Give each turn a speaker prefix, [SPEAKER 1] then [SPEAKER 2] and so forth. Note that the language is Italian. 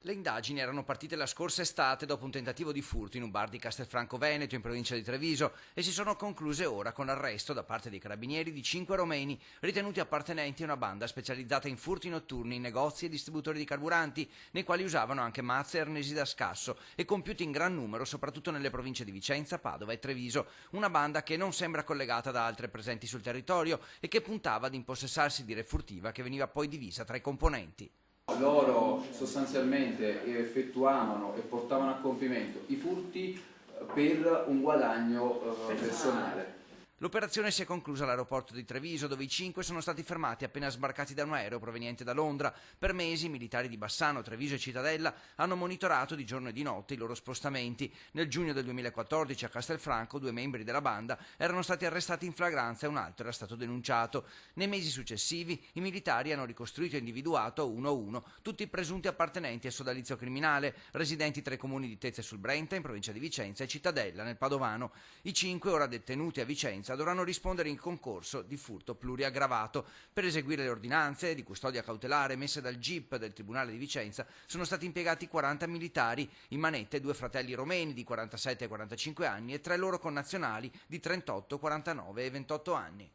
[SPEAKER 1] Le indagini erano partite la scorsa estate dopo un tentativo di furto in un bar di Castelfranco Veneto, in provincia di Treviso, e si sono concluse ora con l'arresto da parte dei carabinieri di 5 romeni ritenuti appartenenti a una banda specializzata in furti notturni in negozi e distributori di carburanti, nei quali usavano anche mazze e arnesi da scasso, e compiuti in gran numero soprattutto nelle province di Vicenza, Padova e Treviso. Una banda che non sembra collegata da altre presenti sul territorio e che puntava ad impossessarsi di re furtiva, che veniva poi divisa tra i componenti.
[SPEAKER 2] Loro sostanzialmente effettuavano e portavano a compimento i furti per un guadagno personale.
[SPEAKER 1] L'operazione si è conclusa all'aeroporto di Treviso, dove i 5 sono stati fermati appena sbarcati da un aereo proveniente da Londra. Per mesi i militari di Bassano, Treviso e Cittadella hanno monitorato di giorno e di notte i loro spostamenti. Nel giugno del 2014 a Castelfranco 2 membri della banda erano stati arrestati in flagranza e un altro era stato denunciato. Nei mesi successivi i militari hanno ricostruito e individuato uno a uno tutti i presunti appartenenti al sodalizio criminale, residenti tra i comuni di Tezze sul Brenta, in provincia di Vicenza, e Cittadella, nel Padovano. I 5, ora detenuti a Vicenza, dovranno rispondere in concorso di furto pluriaggravato. Per eseguire le ordinanze di custodia cautelare emesse dal GIP del Tribunale di Vicenza sono stati impiegati 40 militari, in manette 2 fratelli romeni di 47 e 45 anni e 3 loro connazionali di 38, 49 e 28 anni.